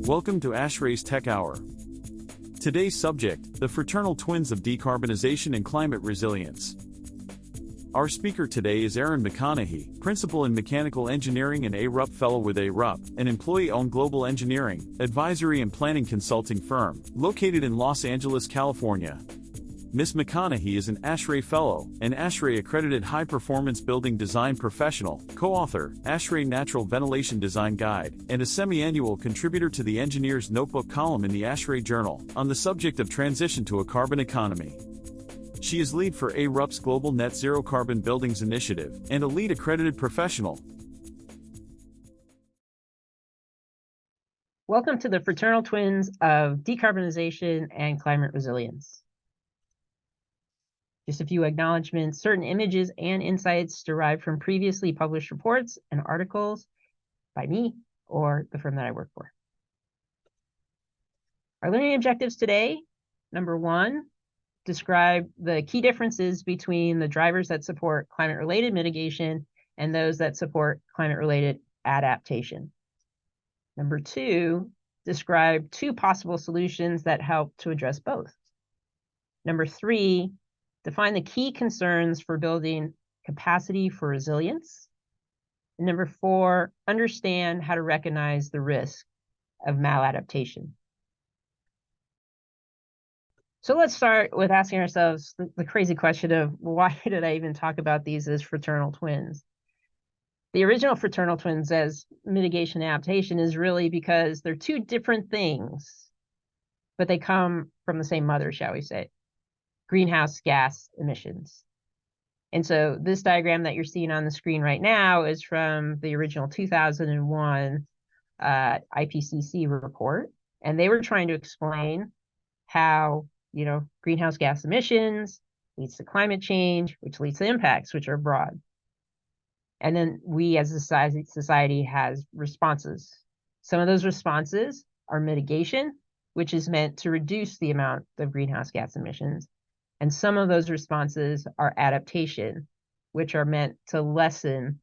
Welcome to ASHRAE's Tech Hour. Today's subject, the fraternal twins of decarbonization and climate resilience. Our speaker today is Aaron McConaughey, Principal in Mechanical Engineering and ASHRAE Fellow with ASHRAE, an employee-owned global engineering, advisory and planning consulting firm, located in Los Angeles, California. Ms. McConaughey is an ASHRAE Fellow, an ASHRAE accredited high-performance building design professional, co-author, ASHRAE Natural Ventilation Design Guide, and a semi-annual contributor to the Engineer's Notebook column in the ASHRAE Journal, on the subject of transition to a carbon economy. She is lead for ASHRAE's Global Net Zero Carbon Buildings Initiative, and a lead accredited professional. Welcome to the fraternal twins of decarbonization and climate resilience. Just a few acknowledgments. Certain images and insights derived from previously published reports and articles by me or the firm that I work for. Our learning objectives today, number one, describe the key differences between the drivers that support climate-related mitigation and those that support climate-related adaptation. Number two, describe two possible solutions that help to address both. Number three, define the key concerns for building capacity for resilience. And number four, understand how to recognize the risk of maladaptation. So let's start with asking ourselves the crazy question of why did I even talk about these as fraternal twins? The original fraternal twins as mitigation and adaptation is really because they're two different things, but they come from the same mother, shall we say. Greenhouse gas emissions. And so this diagram that you're seeing on the screen right now is from the original 2001 IPCC report. And they were trying to explain how, greenhouse gas emissions leads to climate change, which leads to impacts, which are broad. And then we as a society has responses. Some of those responses are mitigation, which is meant to reduce the amount of greenhouse gas emissions. And some of those responses are adaptation, which are meant to lessen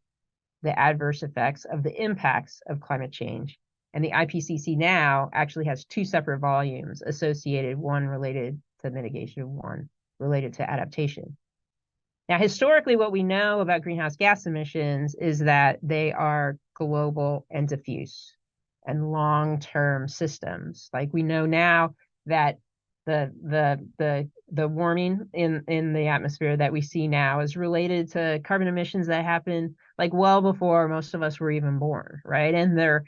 the adverse effects of the impacts of climate change. And the IPCC now actually has two separate volumes associated, one related to mitigation, one related to adaptation. Now, historically, what we know about greenhouse gas emissions is that they are global and diffuse and long-term systems. Like we know now that the warming in the atmosphere that we see now is related to carbon emissions that happened like well before most of us were even born, right? And they're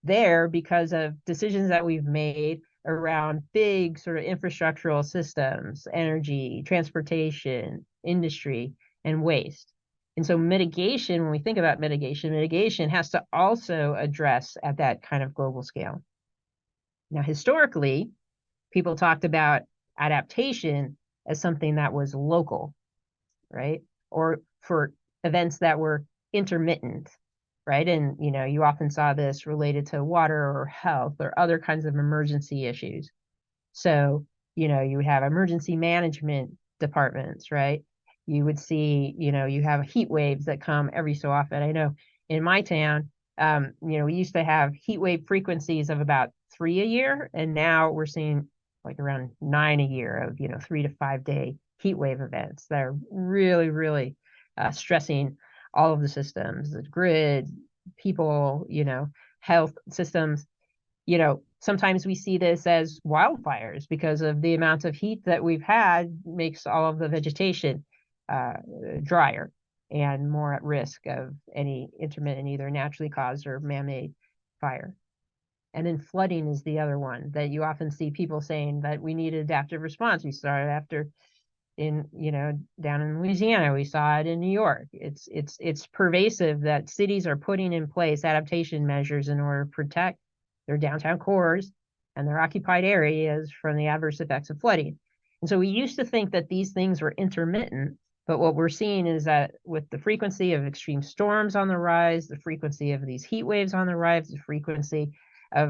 there because of decisions that we've made around big sort of infrastructural systems, energy, transportation, industry, and waste. And so mitigation, when we think about mitigation has to also address at that kind of global scale. Now, historically, people talked about adaptation as something that was local, right? Or for events that were intermittent, right? And, you often saw this related to water or health or other kinds of emergency issues. So, you would have emergency management departments, right? You would see, you have heat waves that come every so often. I know in my town, we used to have heat wave frequencies of about 3 a year, and now we're seeing like around 9 a year of 3 to 5 day heat wave events that are really, really stressing all of the systems, the grid, people, health systems. Sometimes we see this as wildfires because of the amount of heat that we've had makes all of the vegetation drier and more at risk of any intermittent, either naturally caused or man-made fire. And then flooding is the other one that you often see people saying that we need adaptive response. We started after down in Louisiana, we saw it in New York. It's pervasive that cities are putting in place adaptation measures in order to protect their downtown cores and their occupied areas from the adverse effects of flooding. And so we used to think that these things were intermittent, but what we're seeing is that with the frequency of extreme storms on the rise, the frequency of these heat waves on the rise, the frequency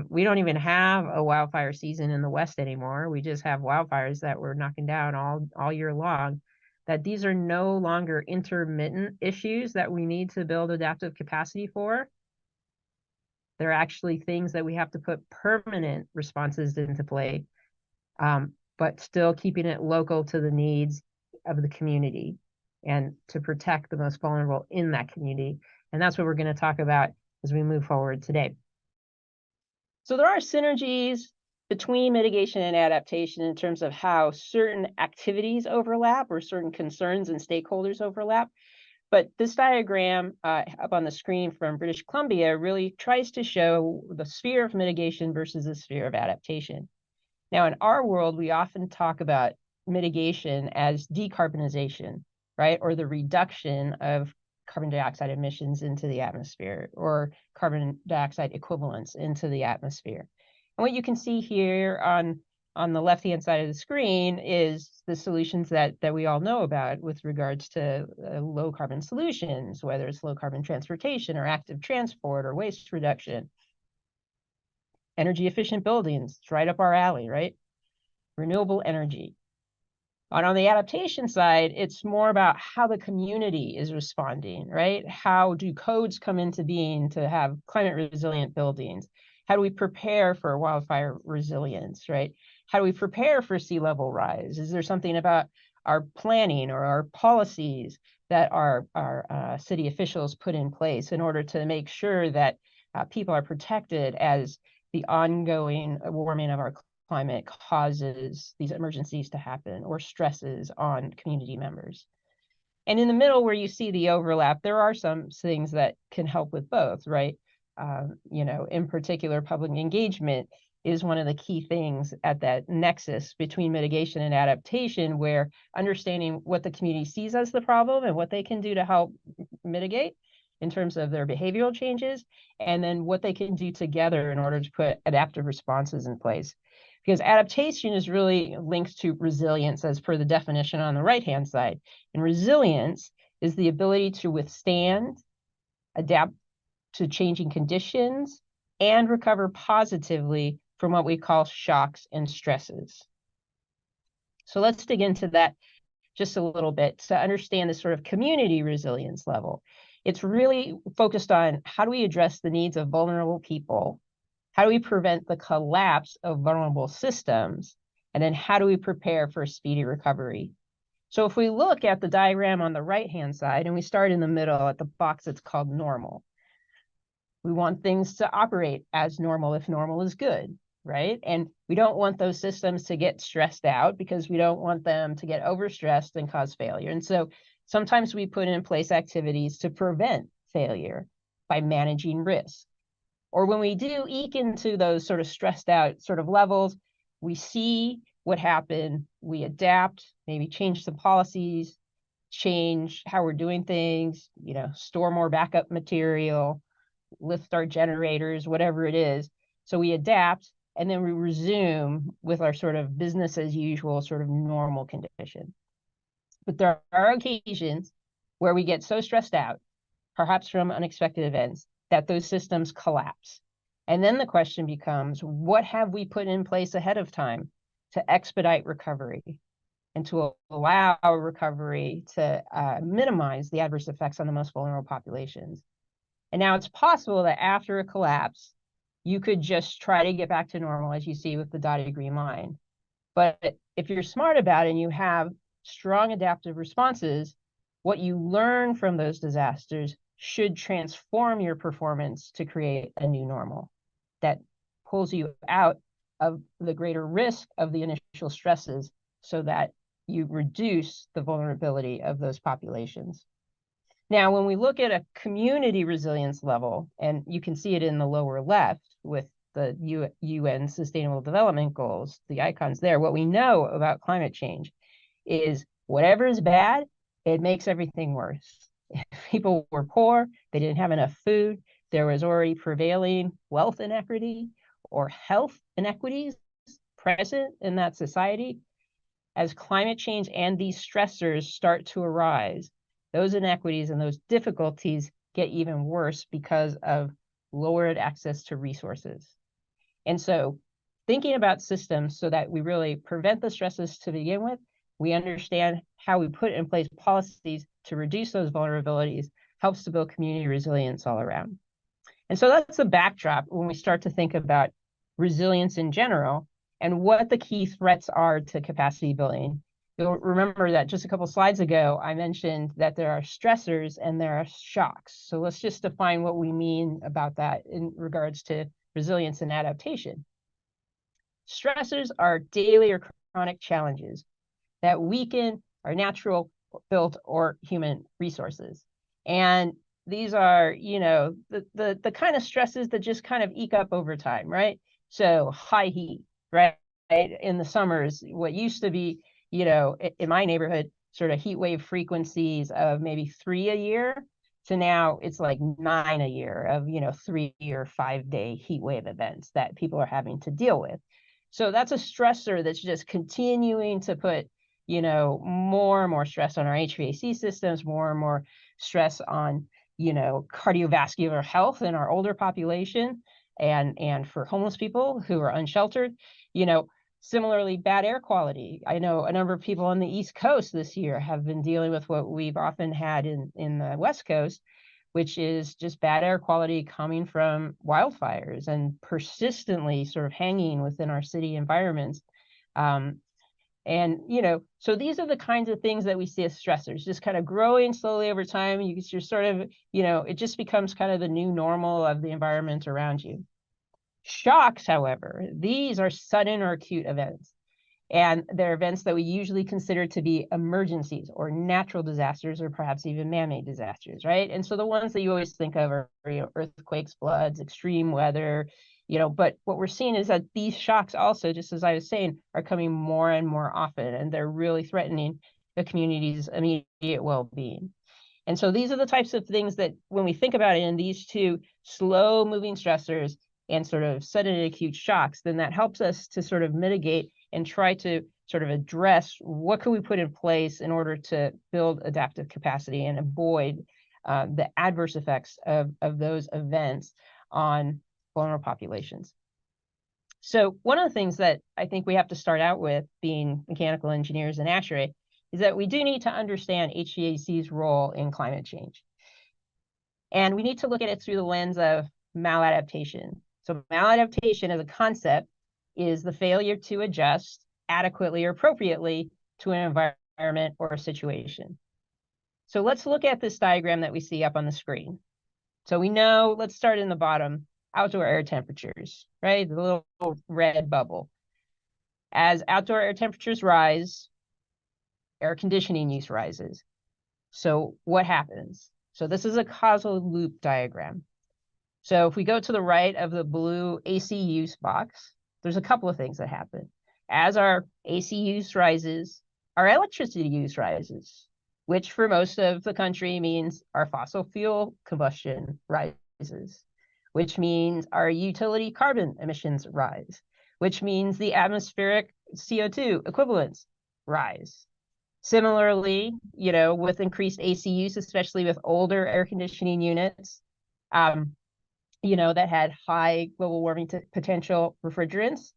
we don't even have a wildfire season in the West anymore. We just have wildfires that we're knocking down all year long, that these are no longer intermittent issues that we need to build adaptive capacity for. They're actually things that we have to put permanent responses into play, but still keeping it local to the needs of the community and to protect the most vulnerable in that community. And that's what we're going to talk about as we move forward today. So there are synergies between mitigation and adaptation in terms of how certain activities overlap or certain concerns and stakeholders overlap. But this diagram up on the screen from British Columbia really tries to show the sphere of mitigation versus the sphere of adaptation. Now, in our world, we often talk about mitigation as decarbonization, right? Or the reduction of carbon dioxide emissions into the atmosphere, or carbon dioxide equivalents into the atmosphere. And what you can see here on the left-hand side of the screen is the solutions that we all know about with regards to low carbon solutions, whether it's low carbon transportation or active transport or waste reduction. Energy efficient buildings, it's right up our alley, right? Renewable energy. And on the adaptation side, it's more about how the community is responding, right? How do codes come into being to have climate resilient buildings? How do we prepare for wildfire resilience, right? How do we prepare for sea level rise? Is there something about our planning or our policies that our city officials put in place in order to make sure that people are protected as the ongoing warming of our climate causes these emergencies to happen or stresses on community members? And in the middle where you see the overlap, there are some things that can help with both, right? In particular, public engagement is one of the key things at that nexus between mitigation and adaptation, where understanding what the community sees as the problem and what they can do to help mitigate in terms of their behavioral changes, and then what they can do together in order to put adaptive responses in place. Because adaptation is really linked to resilience as per the definition on the right-hand side. And resilience is the ability to withstand, adapt to changing conditions, and recover positively from what we call shocks and stresses. So let's dig into that just a little bit to understand this sort of community resilience level. It's really focused on how do we address the needs of vulnerable people? How do we prevent the collapse of vulnerable systems? And then how do we prepare for a speedy recovery? So if we look at the diagram on the right-hand side, and we start in the middle at the box that's called normal, we want things to operate as normal if normal is good, right? And we don't want those systems to get stressed out because we don't want them to get overstressed and cause failure. And so sometimes we put in place activities to prevent failure by managing risk. Or when we do eke into those sort of stressed out sort of levels, we see what happened, we adapt, maybe change some policies, change how we're doing things, store more backup material, lift our generators, whatever it is. So we adapt, and then we resume with our sort of business as usual, sort of normal condition. But there are occasions where we get so stressed out, perhaps from unexpected events, that those systems collapse. And then the question becomes, what have we put in place ahead of time to expedite recovery and to allow recovery to minimize the adverse effects on the most vulnerable populations? And now it's possible that after a collapse, you could just try to get back to normal, as you see with the dotted green line. But if you're smart about it and you have strong adaptive responses, what you learn from those disasters should transform your performance to create a new normal that pulls you out of the greater risk of the initial stresses so that you reduce the vulnerability of those populations. Now, when we look at a community resilience level, and you can see it in the lower left with the UN Sustainable Development Goals, the icons there, what we know about climate change is whatever is bad, it makes everything worse. If people were poor, they didn't have enough food, there was already prevailing wealth inequity or health inequities present in that society. As climate change and these stressors start to arise, those inequities and those difficulties get even worse because of lowered access to resources. And so thinking about systems so that we really prevent the stresses to begin with, we understand how we put in place policies to reduce those vulnerabilities helps to build community resilience all around. And so that's the backdrop when we start to think about resilience in general and what the key threats are to capacity building. You'll remember that just a couple slides ago, I mentioned that there are stressors and there are shocks. So let's just define what we mean about that in regards to resilience and adaptation. Stressors are daily or chronic challenges that weaken our natural, built, or human resources. And these are, the kind of stresses that just kind of eke up over time, right? So high heat, right? In the summers, what used to be, in my neighborhood, sort of heat wave frequencies of maybe 3 a year to now it's like 9 a year of, 3 or 5 day heat wave events that people are having to deal with. So that's a stressor that's just continuing to put, more and more stress on our HVAC systems, more and more stress on, cardiovascular health in our older population and for homeless people who are unsheltered. Similarly, bad air quality. I know a number of people on the East Coast this year have been dealing with what we've often had in the West Coast, which is just bad air quality coming from wildfires and persistently sort of hanging within our city environments. So these are the kinds of things that we see as stressors, just kind of growing slowly over time. You're sort of, it just becomes kind of the new normal of the environment around you. Shocks, however, these are sudden or acute events. And they're events that we usually consider to be emergencies or natural disasters or perhaps even man-made disasters, right? And so the ones that you always think of are, earthquakes, floods, extreme weather, but what we're seeing is that these shocks also, just as I was saying, are coming more and more often, and they're really threatening the community's immediate well-being. And so these are the types of things that when we think about it in these two slow moving stressors and sort of sudden and acute shocks, then that helps us to sort of mitigate and try to sort of address what can we put in place in order to build adaptive capacity and avoid the adverse effects of those events on vulnerable populations. So one of the things that I think we have to start out with, being mechanical engineers in ASHRAE, is that we do need to understand HVAC's role in climate change. And we need to look at it through the lens of maladaptation. So maladaptation as a concept is the failure to adjust adequately or appropriately to an environment or a situation. So let's look at this diagram that we see up on the screen. So we know, let's start in the bottom, outdoor air temperatures, right? The little red bubble. As outdoor air temperatures rise, air conditioning use rises. So what happens? So this is a causal loop diagram. So if we go to the right of the blue AC use box, there's a couple of things that happen. As our AC use rises, our electricity use rises, which for most of the country means our fossil fuel combustion rises, which means our utility carbon emissions rise, which means the atmospheric CO2 equivalents rise. Similarly, with increased AC use, especially with older air conditioning units, that had high global warming potential refrigerants,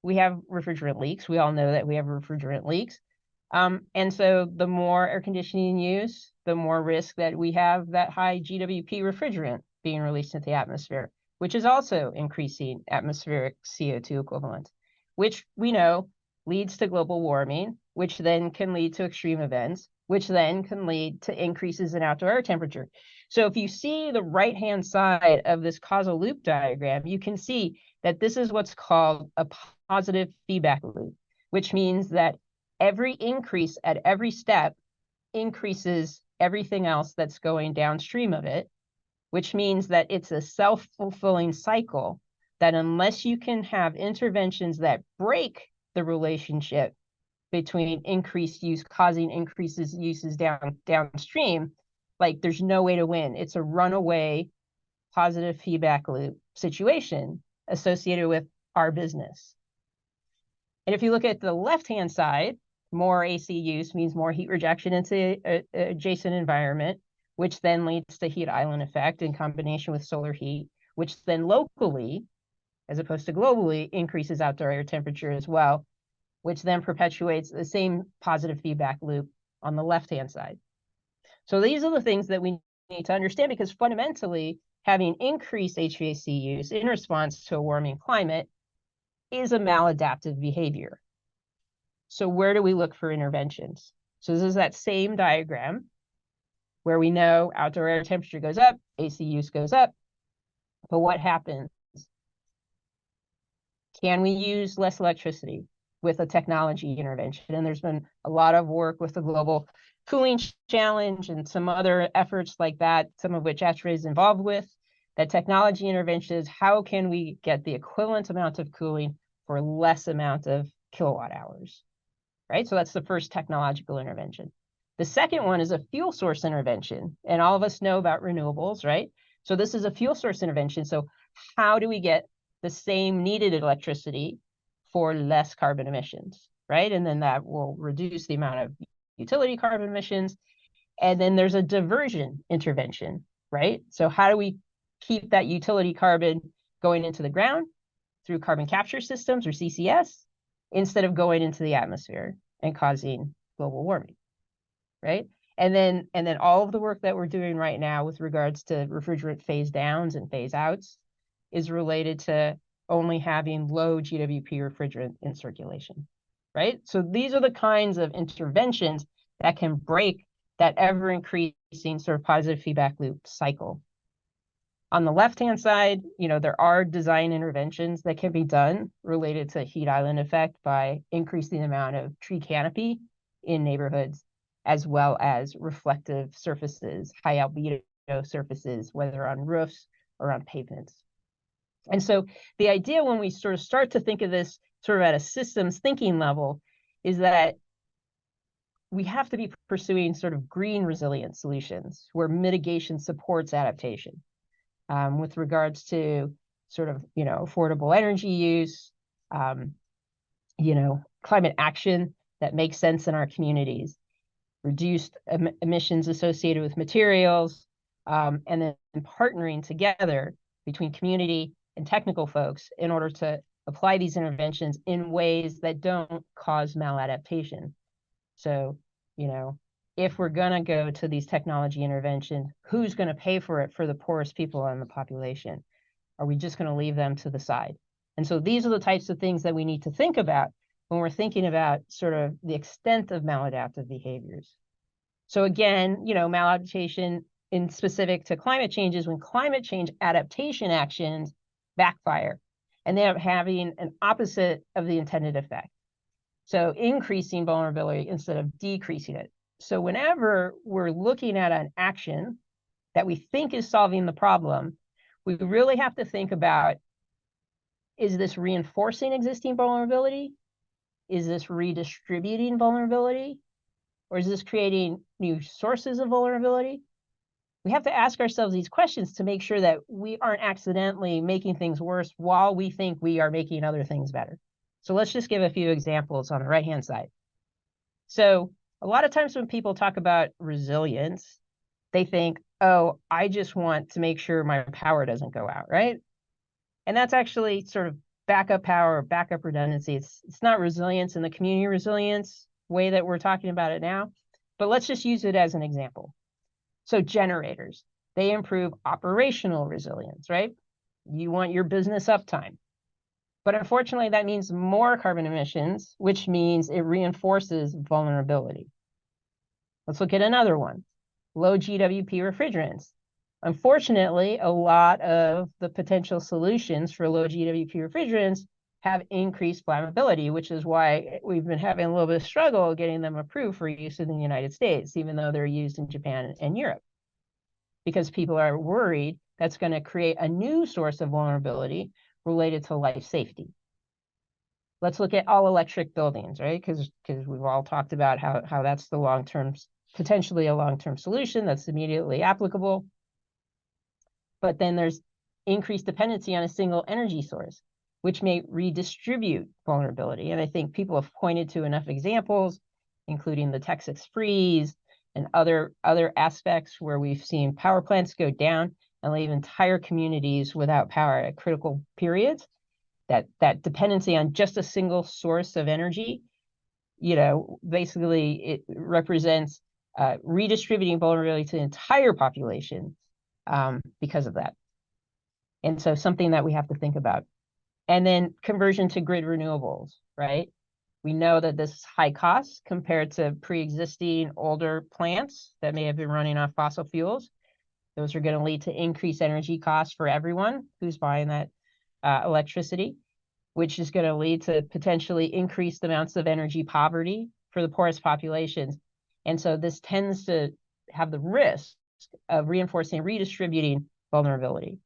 we have refrigerant leaks. We all know that we have refrigerant leaks. And so the more air conditioning use, the more risk that we have that high GWP refrigerant being released into the atmosphere, which is also increasing atmospheric CO2 equivalent, which we know leads to global warming, which then can lead to extreme events, which then can lead to increases in outdoor air temperature. So if you see the right-hand side of this causal loop diagram, you can see that this is what's called a positive feedback loop, which means that every increase at every step increases everything else that's going downstream of it, which means that it's a self-fulfilling cycle that unless you can have interventions that break the relationship between increased use causing increases uses downstream, like there's no way to win. It's a runaway positive feedback loop situation associated with our business. And if you look at the left-hand side, more AC use means more heat rejection into an adjacent environment, which then leads to heat island effect in combination with solar heat, which then locally, as opposed to globally, increases outdoor air temperature as well, which then perpetuates the same positive feedback loop on the left-hand side. So these are the things that we need to understand, because fundamentally, having increased HVAC use in response to a warming climate is a maladaptive behavior. So where do we look for interventions? So this is that same diagram where we know outdoor air temperature goes up, AC use goes up, but what happens? Can we use less electricity with a technology intervention? And there's been a lot of work with the Global Cooling Challenge and some other efforts like that, some of which ASHRAE is involved with. That technology intervention is, how can we get the equivalent amount of cooling for less amount of kilowatt hours, right? So that's the first technological intervention. The second one is a fuel source intervention, and all of us know about renewables, right? So this is a fuel source intervention. So how do we get the same needed electricity for less carbon emissions, right? And then that will reduce the amount of utility carbon emissions. And then there's a diversion intervention, right? So how do we keep that utility carbon going into the ground through carbon capture systems, or CCS, instead of going into the atmosphere and causing global warming, right? And then all of the work that we're doing right now with regards to refrigerant phase downs and phase outs is related to only having low GWP refrigerant in circulation, right? So these are the kinds of interventions that can break that ever increasing sort of positive feedback loop cycle. On the left-hand side, there are design interventions that can be done related to heat island effect by increasing the amount of tree canopy in neighborhoods, as well as reflective surfaces, high albedo surfaces, whether on roofs or on pavements. And so the idea, when we sort of start to think of this sort of at a systems thinking level, is that we have to be pursuing sort of green resilient solutions where mitigation supports adaptation. With regards to sort of, affordable energy use, climate action that makes sense in our communities, reduced emissions associated with materials, and then partnering together between community and technical folks in order to apply these interventions in ways that don't cause maladaptation. So, if we're going to go to these technology interventions, who's going to pay for it for the poorest people in the population? Are we just going to leave them to the side? And so these are the types of things that we need to think about when we're thinking about sort of the extent of maladaptive behaviors. So again, maladaptation in specific to climate change is when climate change adaptation actions backfire and they end up having an opposite of the intended effect. So increasing vulnerability instead of decreasing it. So whenever we're looking at an action that we think is solving the problem, we really have to think about, is this reinforcing existing vulnerability? Is this redistributing vulnerability? Or is this creating new sources of vulnerability? We have to ask ourselves these questions to make sure that we aren't accidentally making things worse while we think we are making other things better. So let's just give a few examples on the right-hand side. So a lot of times when people talk about resilience, they think, oh, I just want to make sure my power doesn't go out, right? And that's actually sort of backup power or backup redundancy. It's not resilience in the community resilience way that we're talking about it now, but let's just use it as an example. So generators, they improve operational resilience, right? You want your business uptime. But unfortunately, that means more carbon emissions, which means it reinforces vulnerability. Let's look at another one, low GWP refrigerants. Unfortunately, a lot of the potential solutions for low GWP refrigerants have increased flammability, which is why we've been having a little bit of struggle getting them approved for use in the United States, even though they're used in Japan and Europe, because people are worried that's going to create a new source of vulnerability related to life safety. Let's look at all electric buildings, right? Because we've all talked about how that's the long-term, potentially a long-term solution that's immediately applicable. But then there's increased dependency on a single energy source, which may redistribute vulnerability. And I think people have pointed to enough examples, including the Texas freeze and other aspects where we've seen power plants go down and leave entire communities without power at critical periods. That dependency on just a single source of energy, basically it represents redistributing vulnerability to the entire population because of that. And so something that we have to think about. And then conversion to grid renewables, right? We know that this is high cost compared to pre-existing older plants that may have been running off fossil fuels. Those are going to lead to increased energy costs for everyone who's buying that electricity, which is going to lead to potentially increased amounts of energy poverty for the poorest populations. And so this tends to have the risk of reinforcing and redistributing vulnerability.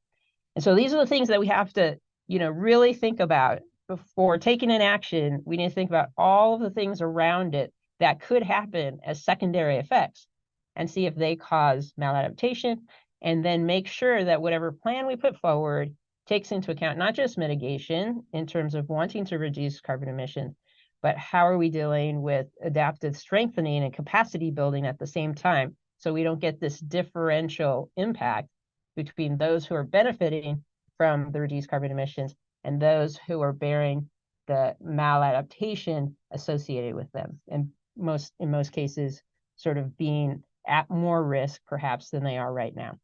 And so these are the things that we have to, really think about before taking an action. We need to think about all of the things around it that could happen as secondary effects and see if they cause maladaptation, and then make sure that whatever plan we put forward takes into account not just mitigation in terms of wanting to reduce carbon emissions, but how are we dealing with adaptive strengthening and capacity building at the same time, so we don't get this differential impact between those who are benefiting from the reduced carbon emissions and those who are bearing the maladaptation associated with them, and in most cases sort of being at more risk perhaps than they are right now.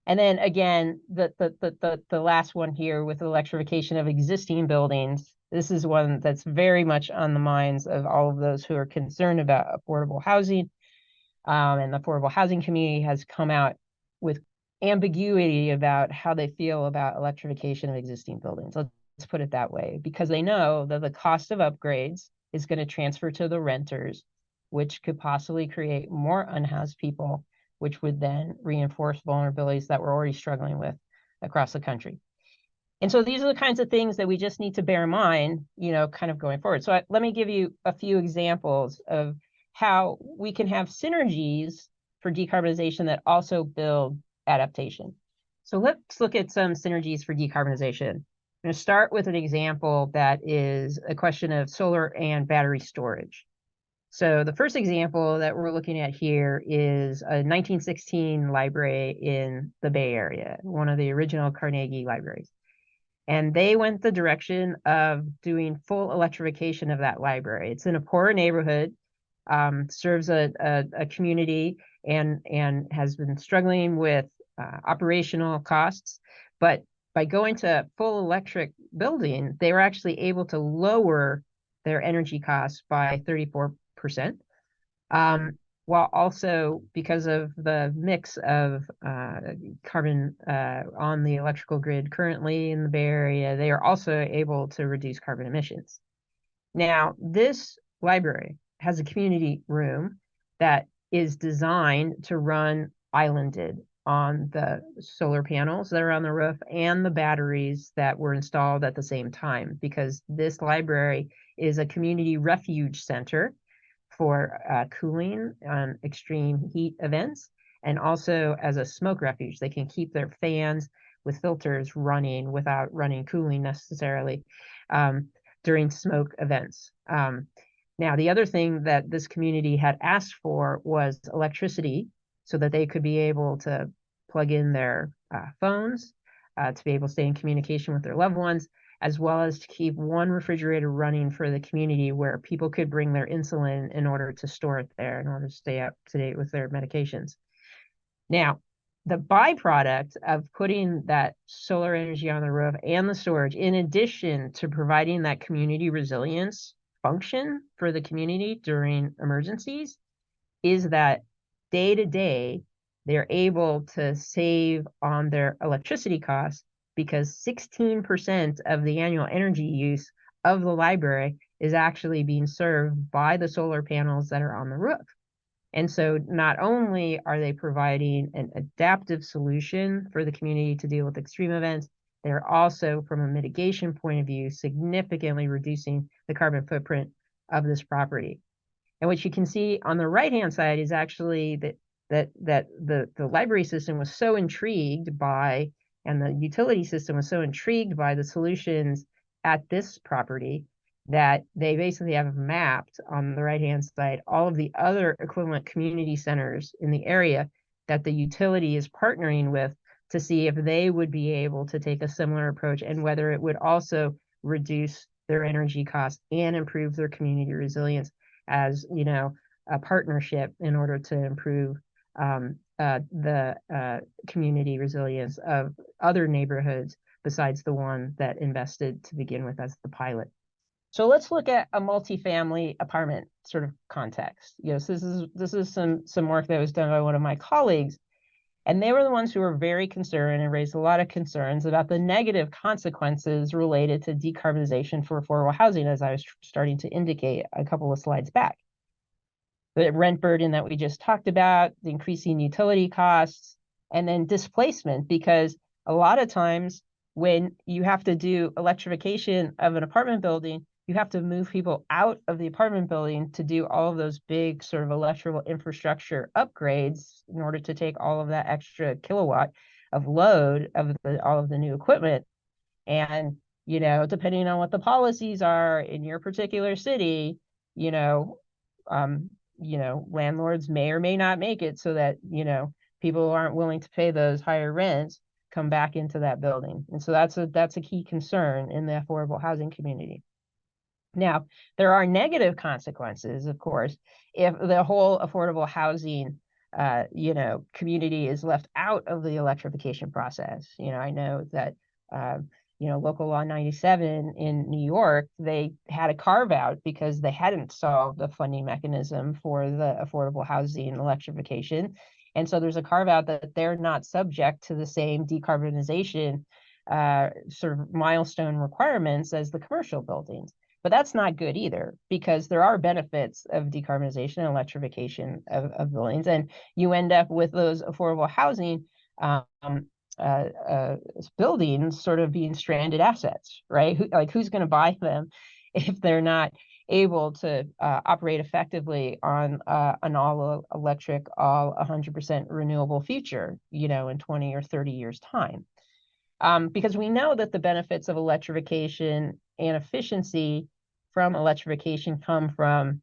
And then again, the last one here with electrification of existing buildings. This is one that's very much on the minds of all of those who are concerned about affordable housing. And the affordable housing community has come out with ambiguity about how they feel about electrification of existing buildings. Let's put it that way, because they know that the cost of upgrades is going to transfer to the renters, which could possibly create more unhoused people, which would then reinforce vulnerabilities that we're already struggling with across the country. And so these are the kinds of things that we just need to bear in mind, kind of going forward. So let me give you a few examples of how we can have synergies for decarbonization that also build adaptation. So let's look at some synergies for decarbonization. I'm going to start with an example that is a question of solar and battery storage. So the first example that we're looking at here is a 1916 library in the Bay Area, one of the original Carnegie libraries. And they went the direction of doing full electrification of that library. It's in a poor neighborhood, serves a community, and has been struggling with operational costs. But by going to full electric building, they were actually able to lower their energy costs by 34%. While also, because of the mix of carbon on the electrical grid currently in the Bay Area, they are also able to reduce carbon emissions. Now, this library has a community room that is designed to run islanded on the solar panels that are on the roof and the batteries that were installed at the same time, because this library is a community refuge center for cooling on extreme heat events, and also as a smoke refuge. They can keep their fans with filters running without running cooling necessarily during smoke events. Now, the other thing that this community had asked for was electricity so that they could be able to plug in their phones, to be able to stay in communication with their loved ones, as well as to keep one refrigerator running for the community where people could bring their insulin in order to store it there, in order to stay up to date with their medications. Now, the byproduct of putting that solar energy on the roof and the storage, in addition to providing that community resilience function for the community during emergencies, is that day to day, they're able to save on their electricity costs, because 16% of the annual energy use of the library is actually being served by the solar panels that are on the roof. And so not only are they providing an adaptive solution for the community to deal with extreme events, they're also, from a mitigation point of view, significantly reducing the carbon footprint of this property. And what you can see on the right-hand side is actually that the library system was so intrigued by, and the utility system was so intrigued by the solutions at this property, that they basically have mapped on the right-hand side all of the other equivalent community centers in the area that the utility is partnering with, to see if they would be able to take a similar approach, and whether it would also reduce their energy costs and improve their community resilience, as a partnership in order to improve the community resilience of other neighborhoods besides the one that invested to begin with as the pilot. So let's look at a multifamily apartment sort of context. So this is some work that was done by one of my colleagues, and they were the ones who were very concerned and raised a lot of concerns about the negative consequences related to decarbonization for affordable housing, as I was starting to indicate a couple of slides back. The rent burden that we just talked about, the increasing utility costs, and then displacement, because a lot of times when you have to do electrification of an apartment building, you have to move people out of the apartment building to do all of those big sort of electrical infrastructure upgrades in order to take all of that extra kilowatt of load of all of the new equipment. And, depending on what the policies are in your particular city, landlords may or may not make it so that, people who aren't willing to pay those higher rents come back into that building. And so that's a key concern in the affordable housing community. Now, there are negative consequences, of course, if the whole affordable housing, community is left out of the electrification process. I know that, Local Law 97 in New York, they had a carve out because they hadn't solved the funding mechanism for the affordable housing electrification. And so there's a carve out that they're not subject to the same decarbonization sort of milestone requirements as the commercial buildings. But that's not good either, because there are benefits of decarbonization and electrification of buildings, and you end up with those affordable housing buildings sort of being stranded assets, right? Who's going to buy them if they're not able to operate effectively on an all electric, all 100% renewable future, in 20 or 30 years time? Because we know that the benefits of electrification and efficiency from electrification come from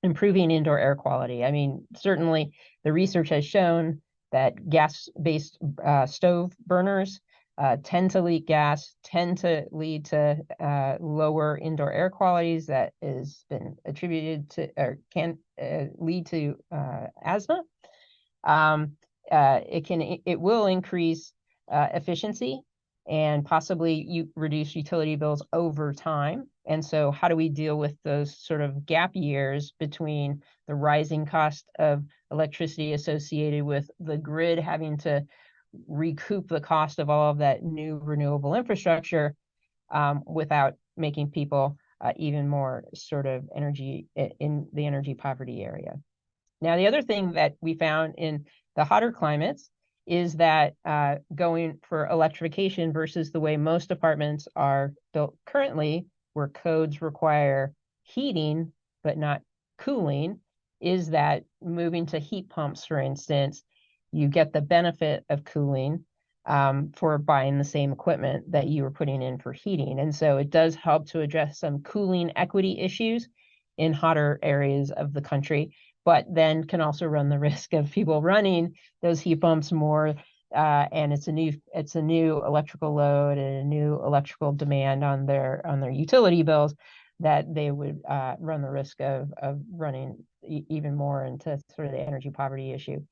improving indoor air quality. I mean, certainly the research has shown that gas-based stove burners tend to leak gas, tend to lead to lower indoor air qualities that has been attributed to, or can lead to asthma. It will increase efficiency and possibly reduce utility bills over time. And so how do we deal with those sort of gap years between the rising cost of electricity associated with the grid having to recoup the cost of all of that new renewable infrastructure without making people even more sort of energy in the energy poverty area? Now, the other thing that we found in the hotter climates is that going for electrification versus the way most apartments are built currently, where codes require heating but not cooling, is that moving to heat pumps, for instance, you get the benefit of cooling for buying the same equipment that you were putting in for heating. And so it does help to address some cooling equity issues in hotter areas of the country, but then can also run the risk of people running those heat pumps more, and it's a new electrical load and a new electrical demand on their utility bills, that they would run the risk of running even more into sort of the energy poverty issue.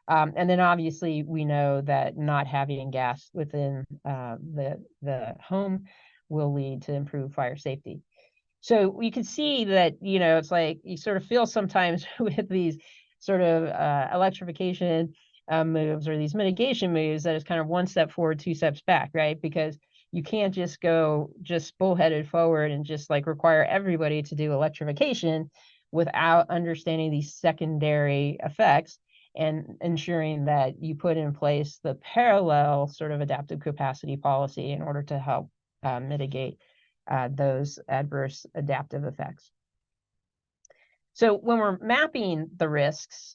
And then obviously we know that not having gas within the home will lead to improved fire safety. So you can see that, it's like you sort of feel sometimes with these sort of electrification moves or these mitigation moves that it's kind of one step forward, two steps back, right? Because you can't just go bullheaded forward and just like require everybody to do electrification without understanding these secondary effects and ensuring that you put in place the parallel sort of adaptive capacity policy in order to help mitigate those adverse adaptive effects. So when we're mapping the risks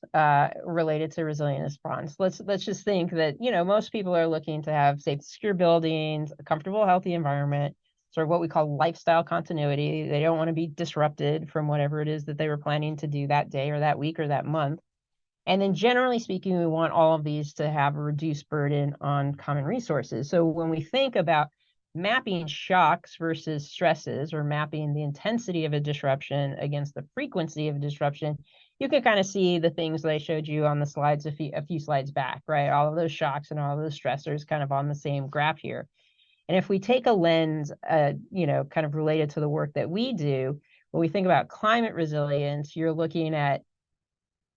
related to resilient response, let's just think that, most people are looking to have safe, secure buildings, a comfortable, healthy environment, sort of what we call lifestyle continuity. They don't want to be disrupted from whatever it is that they were planning to do that day or that week or that month. And then generally speaking, we want all of these to have a reduced burden on common resources. So when we think about mapping shocks versus stresses, or mapping the intensity of a disruption against the frequency of a disruption, you can kind of see the things that I showed you on the slides a few slides back, right? All of those shocks and all of those stressors kind of on the same graph here. And if we take a lens, kind of related to the work that we do, when we think about climate resilience, you're looking at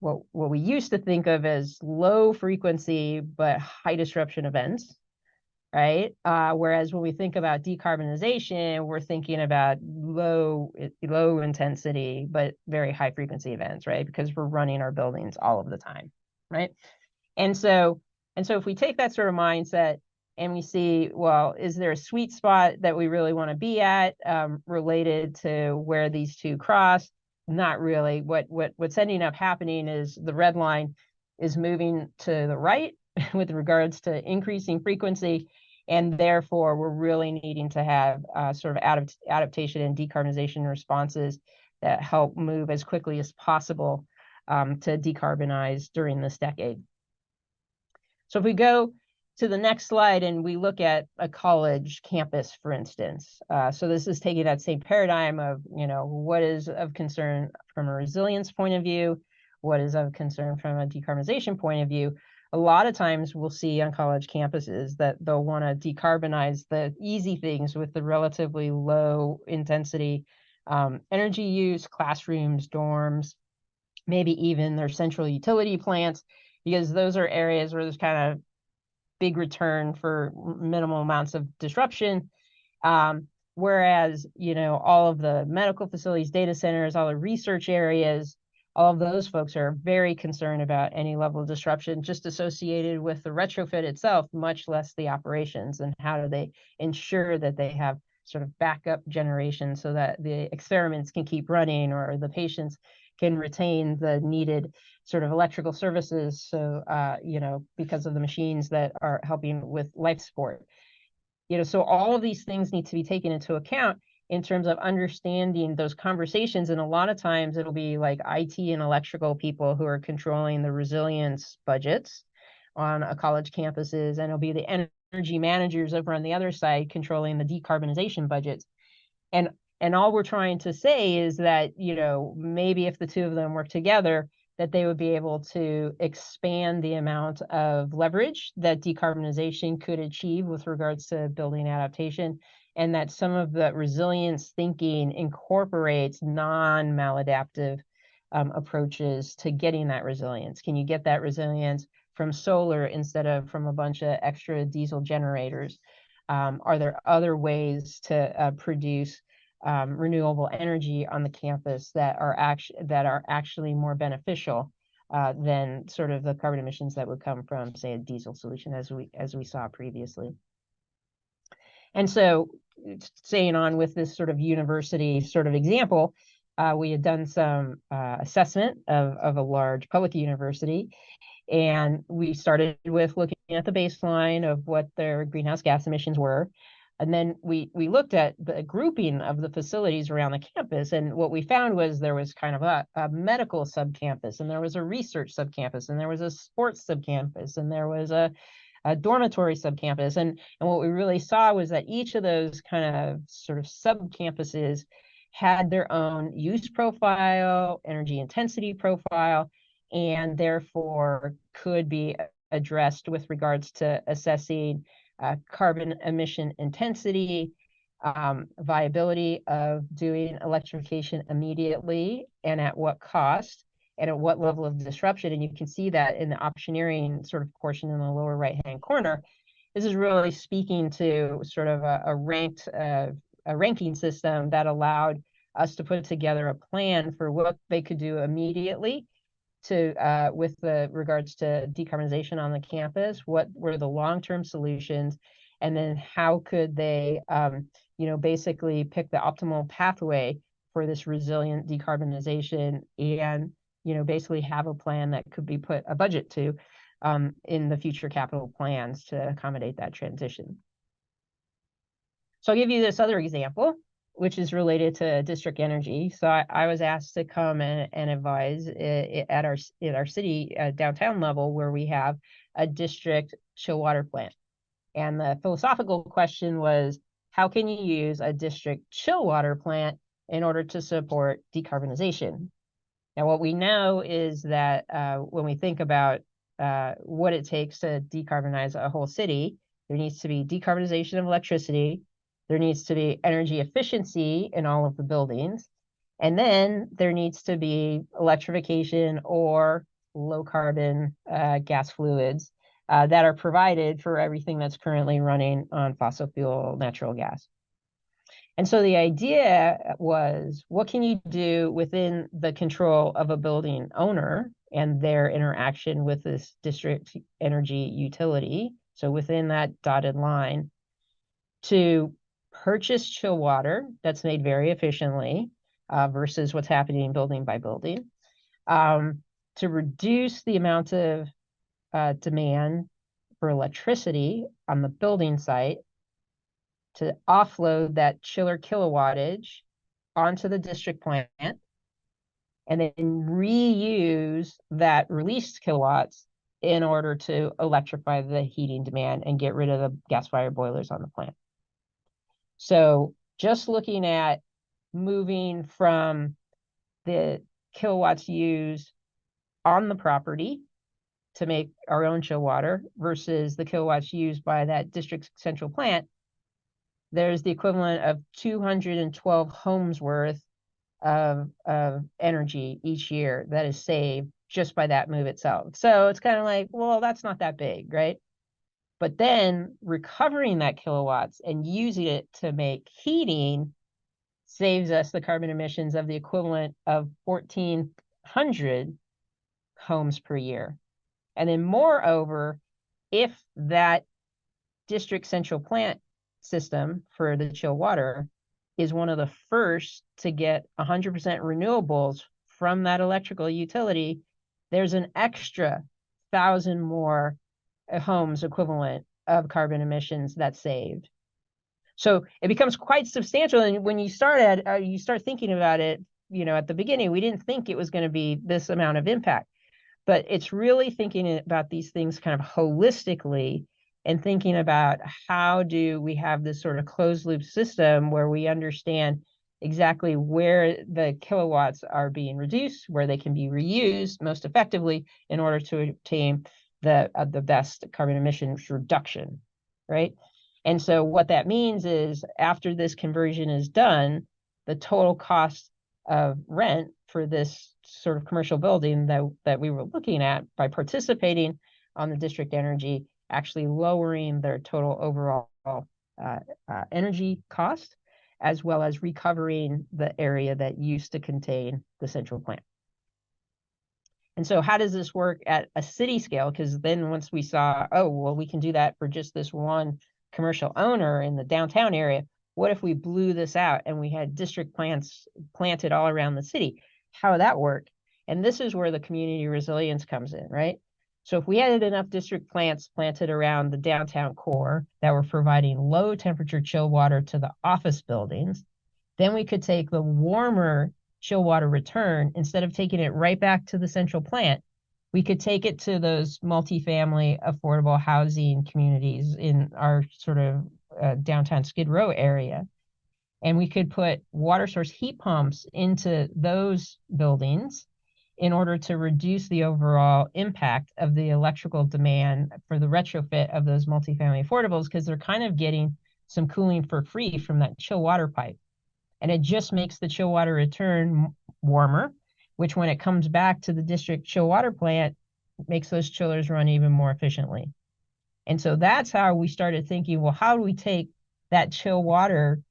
what we used to think of as low frequency but high disruption events, right? Whereas when we think about decarbonization, we're thinking about low intensity but very high frequency events, right? Because we're running our buildings all of the time, right? And so if we take that sort of mindset and we see, well, is there a sweet spot that we really want to be at related to where these two cross? Not really. What's ending up happening is the red line is moving to the right with regards to increasing frequency, and therefore we're really needing to have sort of adaptation and decarbonization responses that help move as quickly as possible to decarbonize during this decade. So if we go to the next slide and we look at a college campus, for instance, so this is taking that same paradigm of, what is of concern from a resilience point of view, what is of concern from a decarbonization point of view. A lot of times we'll see on college campuses that they'll want to decarbonize the easy things with the relatively low intensity energy use, classrooms, dorms, maybe even their central utility plants, because those are areas where there's kind of big return for minimal amounts of disruption. Whereas, all of the medical facilities, data centers, all the research areas, all of those folks are very concerned about any level of disruption just associated with the retrofit itself, much less the operations, and how do they ensure that they have sort of backup generation so that the experiments can keep running or the patients can retain the needed sort of electrical services. So, because of the machines that are helping with life support, so all of these things need to be taken into account in terms of understanding those conversations. And a lot of times it'll be like IT and electrical people who are controlling the resilience budgets on a college campuses, and it'll be the energy managers over on the other side controlling the decarbonization budgets. And all we're trying to say is that, maybe if the two of them work together, that they would be able to expand the amount of leverage that decarbonization could achieve with regards to building adaptation, and that some of the resilience thinking incorporates non-maladaptive approaches to getting that resilience. Can you get that resilience from solar instead of from a bunch of extra diesel generators? Are there other ways to produce renewable energy on the campus that are actually more beneficial than sort of the carbon emissions that would come from, say, a diesel solution, as we saw previously? And so, staying on with this sort of university sort of example, we had done some assessment of a large public university, and we started with looking at the baseline of what their greenhouse gas emissions were. And then we looked at the grouping of the facilities around the campus, and what we found was there was kind of a medical subcampus, and there was a research subcampus, and there was a sports subcampus, and there was a dormitory subcampus. And what we really saw was that each of those kind of sort of subcampuses had their own use profile, energy intensity profile, and therefore could be addressed with regards to assessing carbon emission intensity, viability of doing electrification immediately, and at what cost, and at what level of disruption. And you can see that in the optioneering sort of portion in the lower right-hand corner. This is really speaking to sort of a ranking system that allowed us to put together a plan for what they could do immediately to with the regards to decarbonization on the campus, what were the long-term solutions, and then how could they basically pick the optimal pathway for this resilient decarbonization, and basically have a plan that could be put a budget to in the future capital plans to accommodate that transition. So I'll give you this other example, which is related to district energy. So I was asked to come and advise at our city downtown level, where we have a district chill water plant. And the philosophical question was, how can you use a district chill water plant in order to support decarbonization? Now, what we know is that when we think about what it takes to decarbonize a whole city, there needs to be decarbonization of electricity, there needs to be energy efficiency in all of the buildings, and then there needs to be electrification or low carbon gas fluids that are provided for everything that's currently running on fossil fuel natural gas. And so the idea was, what can you do within the control of a building owner and their interaction with this district energy utility? So within that dotted line, to purchase chill water that's made very efficiently versus what's happening building by building, to reduce the amount of demand for electricity on the building site, to offload that chiller kilowattage onto the district plant, and then reuse that released kilowatts in order to electrify the heating demand and get rid of the gas-fired boilers on the plant. So just looking at moving from the kilowatts used on the property to make our own chill water versus the kilowatts used by that district central plant, there's the equivalent of 212 homes worth of energy each year that is saved just by that move itself. So it's kind of like, well, that's not that big, right? But then recovering that kilowatts and using it to make heating saves us the carbon emissions of the equivalent of 1,400 homes per year. And then moreover, if that district central plant system for the chill water is one of the first to get 100% renewables from that electrical utility, there's an extra 1,000 more homes equivalent of carbon emissions that's saved. So it becomes quite substantial. And when you start thinking about it, at the beginning, we didn't think it was going to be this amount of impact, but it's really thinking about these things kind of holistically and thinking about how do we have this sort of closed loop system where we understand exactly where the kilowatts are being reduced, where they can be reused most effectively in order to obtain the best carbon emissions reduction, right? And so what that means is after this conversion is done, the total cost of rent for this sort of commercial building that we were looking at by participating on the district energy, actually lowering their total overall energy cost, as well as recovering the area that used to contain the central plant. And so how does this work at a city scale? Because then once we saw, oh, well, we can do that for just this one commercial owner in the downtown area, what if we blew this out and we had district plants planted all around the city? How would that work? And this is where the community resilience comes in, right? So if we had enough district plants planted around the downtown core that were providing low temperature chill water to the office buildings, then we could take the warmer chill water return, instead of taking it right back to the central plant, we could take it to those multifamily affordable housing communities in our sort of downtown Skid Row area. And we could put water source heat pumps into those buildings in order to reduce the overall impact of the electrical demand for the retrofit of those multifamily affordables, because they're kind of getting some cooling for free from that chill water pipe. And it just makes the chill water return warmer, which when it comes back to the district chill water plant, makes those chillers run even more efficiently. And so that's how we started thinking, well, how do we take that chill water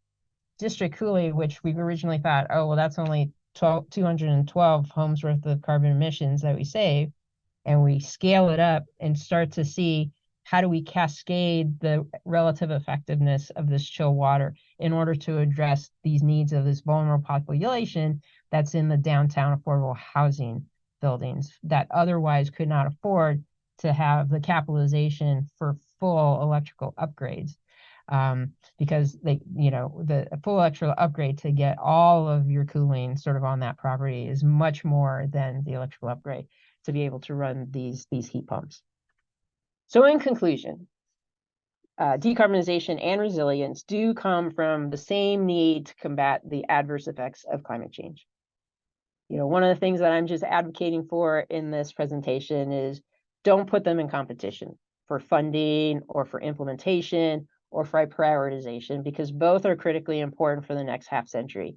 district cooling, which we originally thought, oh, well, that's only 212 homes worth of carbon emissions that we save, and we scale it up and start to see how do we cascade the relative effectiveness of this chill water in order to address these needs of this vulnerable population that's in the downtown affordable housing buildings that otherwise could not afford to have the capitalization for full electrical upgrades. Because the full electrical upgrade to get all of your cooling sort of on that property is much more than the electrical upgrade to be able to run these heat pumps. So in conclusion, decarbonization and resilience do come from the same need to combat the adverse effects of climate change. One of the things that I'm just advocating for in this presentation is don't put them in competition for funding or for implementation or for prioritization, because both are critically important for the next half century.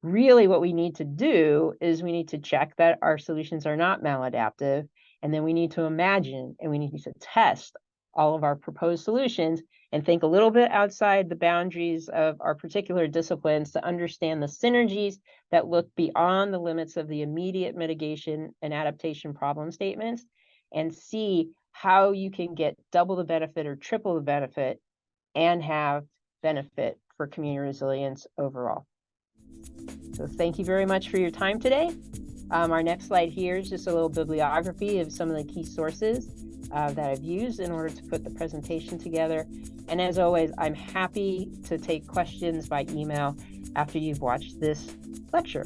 Really, what we need to do is we need to check that our solutions are not maladaptive, and then we need to imagine and we need to test all of our proposed solutions and think a little bit outside the boundaries of our particular disciplines to understand the synergies that look beyond the limits of the immediate mitigation and adaptation problem statements, and see how you can get double the benefit or triple the benefit and have benefit for community resilience overall. So thank you very much for your time today. Our next slide here is just a little bibliography of some of the key sources that I've used in order to put the presentation together. And as always, I'm happy to take questions by email after you've watched this lecture.